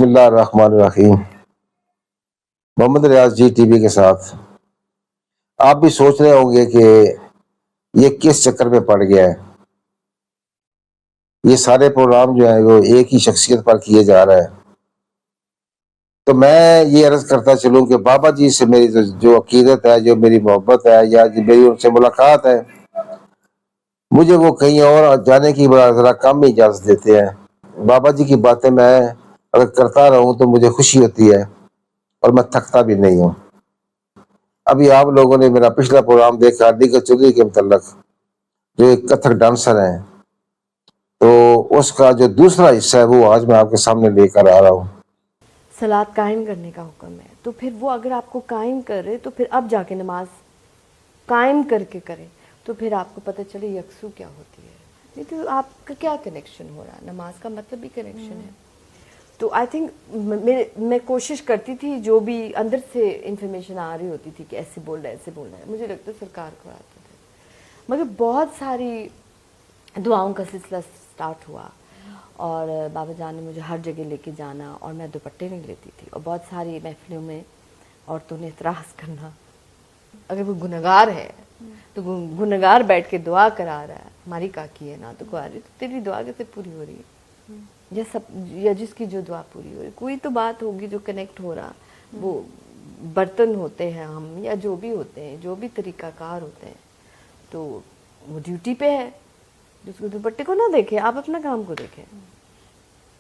بسم اللہ الرحمن الرحیم. محمد ریاض جی ٹی وی کے ساتھ. آپ بھی سوچ رہے ہوں گے کہ یہ کس چکر میں پڑ گیا ہے. یہ سارے پروگرام جو ہیں وہ ایک ہی شخصیت پر کیے جا رہا ہے. تو میں یہ عرض کرتا چلوں کہ بابا جی سے میری جو عقیدت ہے، جو میری محبت ہے، یا میری ان سے ملاقات ہے، مجھے وہ کہیں اور جانے کی ذرا کم ہی اجازت دیتے ہیں. بابا جی کی باتیں میں اگر کرتا رہوں تو مجھے خوشی ہوتی ہے اور میں تھکتا بھی نہیں ہوں. ابھی آپ لوگوں نے میرا پچھلا پروگرام دیکھا دیگر چودھری کے متعلق، جو ایک کتھک ڈانسر ہیں، تو اس کا جو دوسرا حصہ ہے وہ آج میں آپ کے سامنے لے کر آ رہا ہوں. صلاۃ قائم کرنے کا حکم ہے، تو پھر وہ اگر آپ کو قائم کرے تو پھر اب جا کے نماز قائم کر کے کرے تو پھر آپ کو پتہ چلے یکسو کیا ہوتی ہے. نہیں تو آپ کا کیا کنیکشن ہو رہا ہے؟ نماز کا مطلب ہی کنیکشن ہے. تو آئی تھنک میں کوشش کرتی تھی، جو بھی اندر سے انفارمیشن آ رہی ہوتی تھی کہ ایسے بول رہا ہے ایسے بول رہا ہے، مجھے لگتا ہے سرکار کو آتے تھے. مگر بہت ساری دعاؤں کا سلسلہ سٹارٹ ہوا اور بابا جان نے مجھے ہر جگہ لے کے جانا، اور میں دوپٹے نہیں لیتی تھی. اور بہت ساری محفلوں میں عورتوں نے اعتراض کرنا، اگر وہ گنہگار ہے تو گنہگار بیٹھ کے دعا کرا رہا ہے، ہماری کاکی ہے نا تو کواری، تو تیری دعا کیسے پوری ہو رہی ہے؟ یا جس کی جو دعا پوری ہو رہی، کوئی تو بات ہوگی جو کنیکٹ ہو رہا. وہ برتن ہوتے ہیں ہم، یا جو بھی ہوتے ہیں، جو بھی طریقہ کار ہوتے ہیں، تو وہ ڈیوٹی پہ ہے. جس کو دوپٹے کو نہ دیکھیں، آپ اپنا کام کو دیکھیں.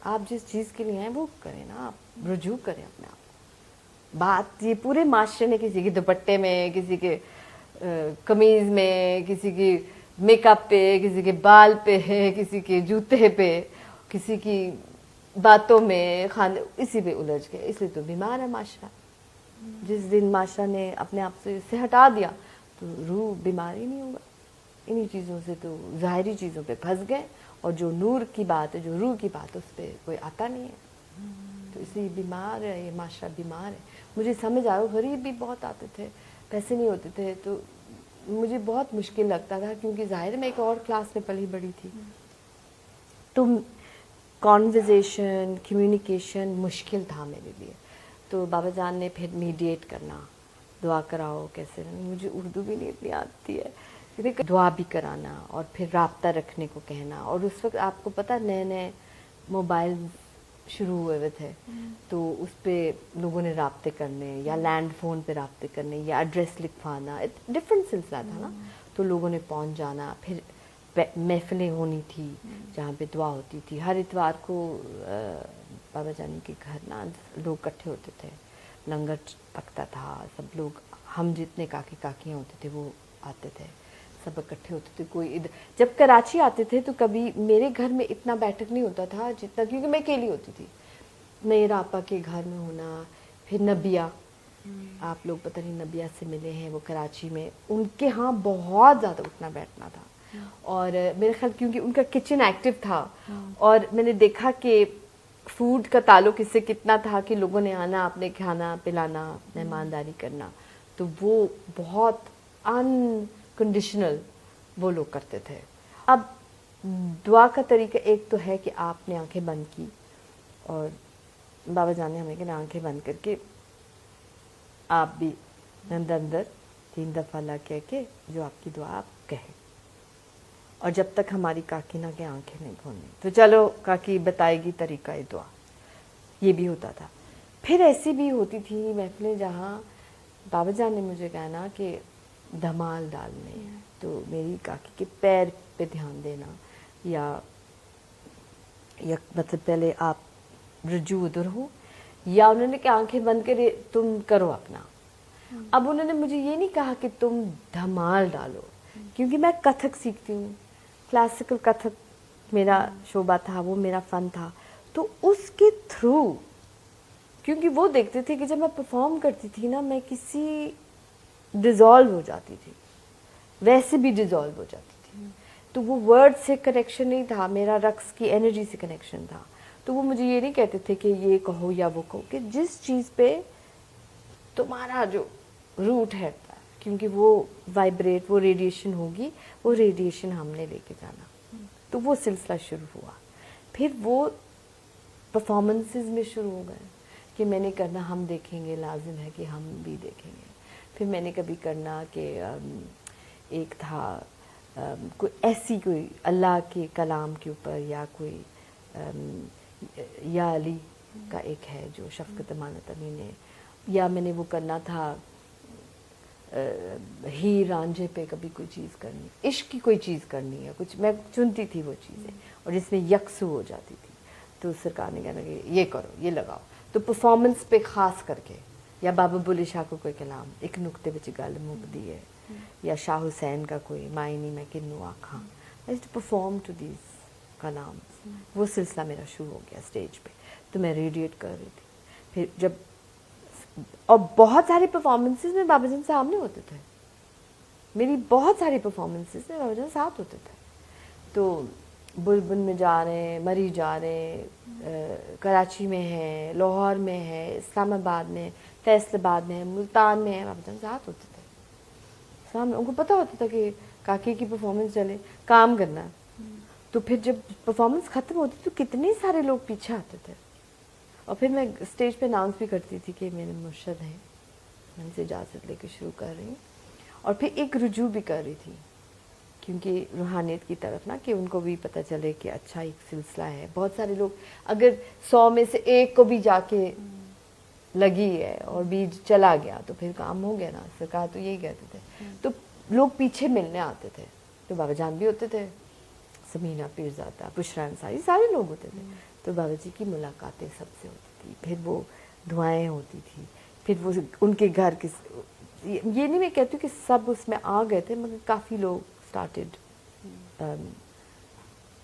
آپ جس چیز کے لیے ہیں وہ کریں نا، آپ رجوع کریں اپنے آپ کو. بات یہ پورے معاشرے نے کسی کے دوپٹے میں، کسی کے قمیض میں، کسی کی میک اپ پہ، کسی کے بال پہ، کسی کے جوتے پہ، کسی کی باتوں میں، کھانے، اسی پہ الجھ گئے. اس لیے تو بیمار ہے معاشرہ. جس دن معاشرہ نے اپنے آپ سے ہٹا دیا تو روح بیمار ہی نہیں ہوگا. انہی چیزوں سے تو ظاہری چیزوں پہ پھنس گئے، اور جو نور کی بات ہے، جو روح کی بات ہے، اس پہ کوئی آتا نہیں ہے. تو اس لیے بیمار ہے یہ معاشرہ، بیمار ہے. مجھے سمجھ آئے، غریب بھی بہت آتے تھے، پیسے نہیں ہوتے تھے، تو مجھے بہت مشکل لگتا تھا، کیونکہ ظاہر میں ایک اور کلاس میں پلی بڑی تھی. تو کانورزیشن، کمیونیکیشن مشکل تھا میرے لیے. تو بابا جان نے پھر میڈیٹ کرنا، دعا کراؤ کیسے. مجھے اردو بھی نہیں اتنی آتی ہے، دعا بھی کرانا اور پھر رابطہ رکھنے کو کہنا. اور اس وقت آپ کو پتہ نئے نئے موبائل شروع ہوئے تھے، تو اس پہ لوگوں نے رابطے کرنے، یا لینڈ فون پہ رابطے کرنے، یا ایڈریس لکھوانا. ڈفرینٹ سلسلہ تھا نا. تو لوگوں نے پہنچ جانا. پھر محفلیں ہونی تھی جہاں پہ دعا ہوتی تھی. ہر اتوار کو بابا جانی کے گھر نا لوگ اکٹھے ہوتے تھے، لنگر پکتا تھا. سب لوگ، ہم جتنے کاکی کاکیاں ہوتے تھے وہ آتے تھے، سب اکٹھے ہوتے تھے. کوئی جب کراچی آتے تھے تو کبھی میرے گھر میں اتنا بیٹھک نہیں ہوتا تھا جتنا، کیونکہ میں اکیلی ہوتی تھی. میرا آپا کے گھر میں ہونا، پھر نبیہ، آپ لوگ پتہ نہیں نبیہ سے ملے ہیں، وہ کراچی میں، ان کے ہاں بہت زیادہ اٹھنا بیٹھنا تھا. اور میرے خیال کیونکہ ان کا کچن ایکٹیو تھا، اور میں نے دیکھا کہ فوڈ کا تعلق اس سے کتنا تھا کہ لوگوں نے آنا، اپنے کھانا پلانا، مہمانداری کرنا. تو وہ بہت انکنڈیشنل وہ لوگ کرتے تھے. اب دعا کا طریقہ ایک تو ہے کہ آپ نے آنکھیں بند کی، اور بابا جان نے ہمیں کہ آنکھیں بند کر کے آپ بھی اندر اندر 3 دفعہ اللہ کہہ کے جو آپ کی دعا آپ کہیں. اور جب تک ہماری کاکی نہ کہ آنکھیں نہیں کھولنی، تو چلو کاکی بتائے گی طریقہ دعا. یہ بھی ہوتا تھا. پھر ایسی بھی ہوتی تھی محفلیں جہاں بابا جان نے مجھے کہنا کہ دھمال ڈالنے ہیں، تو میری کاکی کے پیر پہ دھیان دینا، یا مطلب پہلے آپ رجوع ادھر ہو، یا انہوں نے کہ آنکھیں بند کرے تم کرو اپنا. اب انہوں نے مجھے یہ نہیں کہا کہ تم دھمال ڈالو، کیونکہ میں کتھک سیکھتی ہوں، کلاسیکل کتھک میرا شعبہ تھا، وہ میرا فن تھا. تو اس کے تھرو، کیونکہ وہ دیکھتے تھے کہ جب میں پرفارم کرتی تھی نا، میں کسی ڈیزالو ہو جاتی تھی، ویسے بھی ڈیزالو ہو جاتی تھی. تو وہ ورڈ سے کنیکشن نہیں تھا، میرا رقص کی انرجی سے کنیکشن تھا. تو وہ مجھے یہ نہیں کہتے تھے کہ یہ کہو یا وہ کہو، کہ جس چیز پہ تمہارا جو روٹ ہے، کیونکہ وہ وائبریٹ، وہ ریڈیشن ہوگی، وہ ریڈیشن ہم نے لے کے جانا. تو وہ سلسلہ شروع ہوا. پھر وہ परफॉर्मेंसेस में शुरू हो गए कि मैंने करना, हम देखेंगे, लाजिम है कि हम भी देखेंगे। फिर मैंने कभी करना कि एक था कोई ऐसी कोई अल्लाह के कलाम के ऊपर, या कोई या अली का एक है जो शफ़क़त अमानत अली ने, या मैंने वो करना था हीर रांझे पे कभी कोई चीज़ करनी, इश्क की कोई चीज़ करनी है कुछ, मैं चुनती थी वो चीज़ें और जिसमें यकसू हो जाती थी। तो सरकार ने कहना कि ये करो, ये लगाओ। तो परफॉर्मेंस पे ख़ास करके, या बाबा बुल्ले शाह को कोई कलाम एक नुक्ते विच गल मुकदी है, या शाह हुसैन का कोई मायनी मैं किन्नू आखा, I used to perform to these कलाम्स। वो सिलसिला मेरा शुरू हो गया स्टेज पे, तो मैं रेडिएट कर रही थी। फिर जब, और बहुत सारी परफॉर्मेंसेस में बाबा जान सामने होते थे, मेरी बहुत सारी परफॉर्मेंसेस में बाबा जान साथ होते थे। तो बुलबुल में जा रहे हैं, मरी जा रहे हैं, कराची में है, लाहौर में है, इस्लामाबाद में, फैसलाबाद में है, मुल्तान में है, बाबा जान साथ होते थे सामने। उनको पता होता था कि काकी की परफॉर्मेंस चले, काम करना है। तो फिर जब परफॉर्मेंस ख़त्म होती तो कितने सारे लोग पीछे आते थे, और फिर मैं स्टेज पे अनाउंस भी करती थी कि मेरे मुर्शद हैं, मैं उनसे इजाज़त लेके शुरू कर रही हूँ। और फिर एक रुजू भी कर रही थी, क्योंकि रूहानियत की तरफ ना, कि उनको भी पता चले कि अच्छा एक सिलसिला है। बहुत सारे लोग, अगर 100 में से एक को भी जाके लगी है और बीज चला गया तो फिर काम हो गया ना। सरकार तो यही कहते थे। तो लोग पीछे मिलने आते थे, तो बाबा जान भी होते थे, समीना पीरजादा, बुशरा अंसारी, सारे लोग होते थे। तो बाबा जी की मुलाकातें सबसे होती थी, फिर वो दुआएं होती थी, फिर वो उनके घर के, ये नहीं मैं कहती हूँ कि सब उसमें आ गए थे, मगर काफ़ी लोग स्टार्टेड,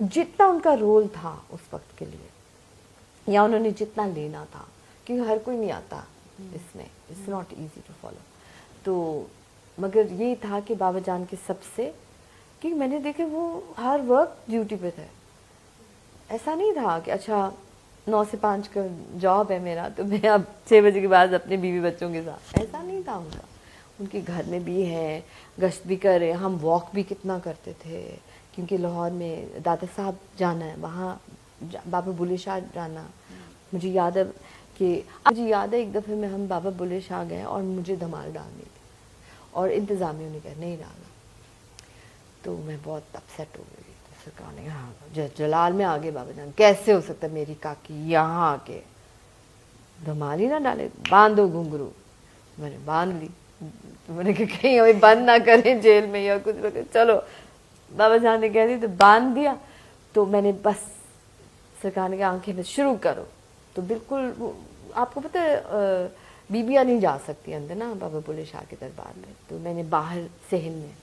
जितना उनका रोल था उस वक्त के लिए, या उन्होंने जितना लेना था, क्योंकि हर कोई नहीं आता इसमें, it's not easy to follow. तो मगर ये था कि बाबा जान के सबसे, कि मैंने देखे वो हर वक्त ड्यूटी पे थे। ऐसा नहीं था कि अच्छा 9 से 5 का जॉब है मेरा, तो मैं अब 6 बजे के बाद अपने बीवी बच्चों के साथ, ऐसा नहीं था उनका। उनके घर में भी हैं, गश्त भी कर रहे हैं, हम वॉक भी कितना करते थे, क्योंकि लाहौर में दादा साहब जाना है, वहाँ बाबा बुल्ले शाह जाना। मुझे याद है एक दफ़े में हम बाबा बुल्ले शाह गए और मुझे धमाल डालनी थी, और इंतज़ामियों ने कहा नहीं डालना, तो मैं बहुत अपसेट हो गई। तो सरकार ने कहा जलाल में आगे बाबा जान, कैसे हो सकता है मेरी काकी यहाँ आके धमाल ही ना डाले, बांधो घुंघरू। मैंने बांध ली, तो मैंने कहा कहीं हमें बंद ना करें जेल में या कुछ। चलो बाबा जान ने कह दी, तो बांध दिया। तो मैंने बस, सरकार ने कहा आंखें में शुरू करो। तो बिल्कुल आपको पता है बीबियाँ नहीं जा सकती अंदर ना बाबा बुल्ले शाह के दरबार में। तो मैंने बाहर सहन में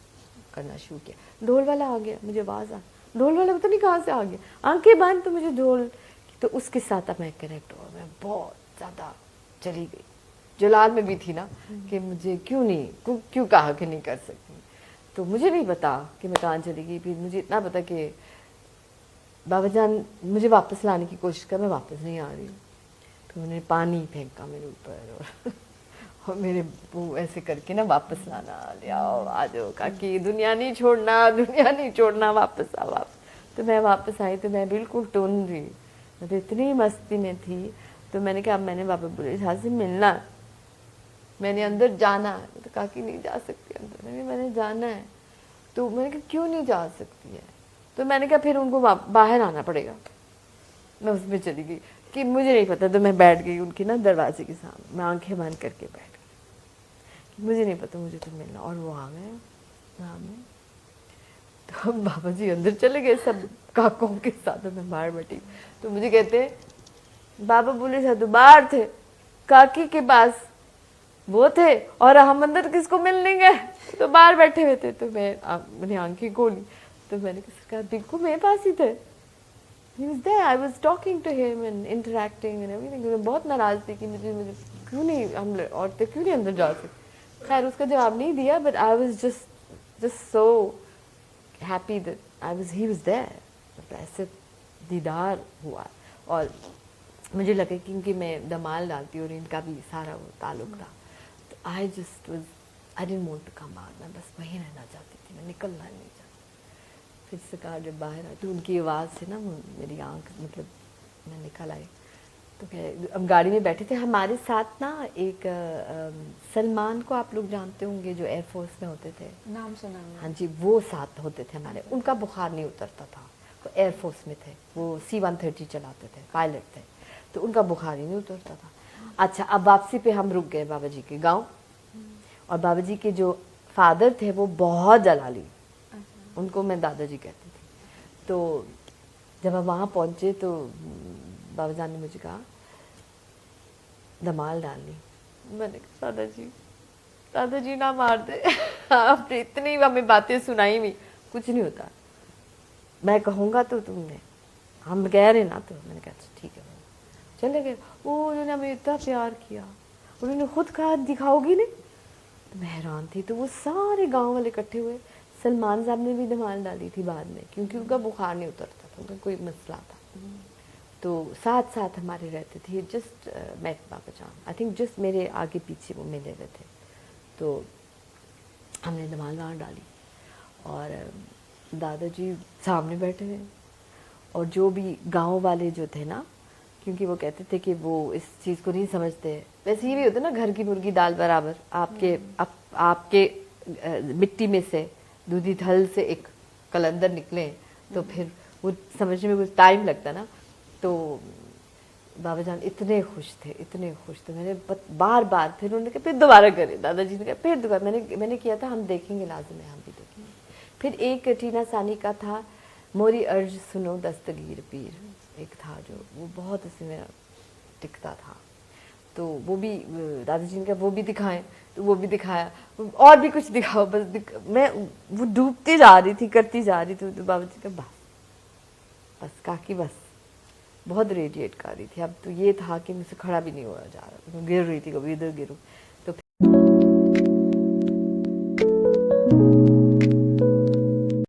करना शुरू किया। ढोल वाला आ गया, मुझे आवाज़ आ, ढोल वाला पता नहीं कहाँ से आ गया, आंखें बंद तो मुझे ढोल, तो उसके साथ अब मैं कनेक्ट हुआ, मैं बहुत ज़्यादा चली गई। जलाल में भी थी ना कि मुझे क्यों कहा कि नहीं कर सकती। तो मुझे नहीं पता कि मैं कहाँ चली गई। फिर मुझे इतना पता कि बाबा जान मुझे वापस लाने की कोशिश कर, मैं वापस नहीं आ रही। तो उन्होंने पानी फेंका मेरे ऊपर और मेरे वो ऐसे करके ना वापस लाना, ले आओ आ जाओ काकी, दुनिया नहीं छोड़ना, वापस आओ आप। तो मैं वापस आई तो मैं बिल्कुल टून रही, मैं तो इतनी मस्ती में थी। तो मैंने कहा मैंने बाबा बुल्ले शाह से मिलना, मैंने अंदर जाना है। तो काकी नहीं जा सकती अंदर, मैंने जाना है। तो मैंने कहा क्यों नहीं जा सकती है? तो मैंने कहा फिर उनको बाहर आना पड़ेगा। मैं उसमें चली गई कि मुझे नहीं पता। तो मैं बैठ गई उनके ना दरवाजे के सामने, मैं आंखें बंद करके बैठ गई, मुझे नहीं पता, मुझे तो मिलना। और वो आ गए सामने, तो बाबा जी अंदर चले गए सब काकों के साथ, मैं बाहर बैठी। तो मुझे कहते बाबा बुल्ले शाह तो बाहर थे, काकी के पास वो थे, और हम अंदर किसको मिलने गए, तो बाहर बैठे हुए थे। तो मैंने आंखें खोली, तो मैंने कहा बिल्कुल मेरे पास ही थे, he was there, I was talking to him and interacting and everything। मैं बहुत नाराज थी कि मुझे क्यों नहीं, हम औरतें क्यों नहीं अंदर जा सकती। खैर उसका जवाब नहीं दिया, but I was just so happy that he was there। मतलब ऐसे दीदार हुआ। और मुझे लगा क्योंकि मैं दमाल डालती और इनका भी सारा वो ताल्लुक था, तो I didn't want to come out। मैं बस वहीं रहना चाहती थी, मैं निकलना नहीं चाहती। फिर सरकार जब बाहर आई तो उनकी आवाज़ से ना मेरी आँख, मतलब मैं निकल आई। तो हम गाड़ी में बैठे थे, हमारे साथ ना एक सलमान को आप लोग जानते होंगे जो एयरफोर्स में होते थे, नाम सुना है। हाँ जी, वो साथ होते थे हमारे। उनका बुखार नहीं उतरता था, वो एयरफोर्स में थे, वो C-130 चलाते थे, पायलट थे, तो उनका बुखार ही नहीं उतरता था। अच्छा, अब वापसी पे हम रुक गए बाबा जी के गाँव, और बाबा जी के जो फादर थे वो बहुत जलाली, उनको मैं दादाजी कहती थी। तो जब हम वहाँ पहुँचे तो बाबा जान ने मुझे कहा धमाल डालनी। मैंने कहा दादाजी ना मार दे, आपने इतनी हमें बातें सुनाई भी, कुछ नहीं होता, मैं कहूँगा तो तुमने, हम कह रहे ना, तो मैंने कहा ठीक है। चले गए, वो उन्होंने हमें इतना प्यार किया, उन्होंने खुद कहा दिखाओगी नहीं, तो मैं हैरान थी। तो वो सारे गांव वाले इकट्ठे हुए, सलमान साहब ने भी धमाल डाली थी बाद में, क्योंकि उनका बुखार नहीं उतरता था, उनका कोई मसला था। तो साथ साथ हमारे रहते थे, जस्ट मेट बाबा जान, आई थिंक जस्ट मेरे आगे पीछे वो मिले हुए थे। तो हमने धमाल वहाँ डाली, और दादाजी सामने बैठे हैं, और जो भी गांव वाले जो थे ना, क्योंकि वो कहते थे कि वो इस चीज़ को नहीं समझते, वैसे ये भी होता ना, घर की मुर्गी दाल बराबर, आपके मिट्टी में से, दूधी थल से एक कलंदर निकले, तो फिर वो समझने में कुछ टाइम लगता ना। तो बाबा जान इतने खुश थे, मैंने बार बार फिर उन्होंने कहा फिर दोबारा करें, दादाजी ने कहा फिर दोबारा, मैंने किया था, हम देखेंगे, लाजिम है, हम भी देखेंगे। फिर एक टीना सानी का था, मोरी अर्ज सुनो दस्तगीर पीर, एक था जो वो बहुत उसमें मेरा टिकता था। तो वो भी दादाजी ने कहा वो भी दिखाएं, तो वो भी दिखाया, और भी कुछ दिखाओ, मैं वो डूबती जा रही थी, करती जा रही थी। तो बाबा जी का बस काकी बस, बहुत रेडिएट कर रही थी। अब तो ये था कि मुझसे खड़ा भी नहीं हुआ जा रहा, मैं गिर रही थी, कभी इधर गिरूँ,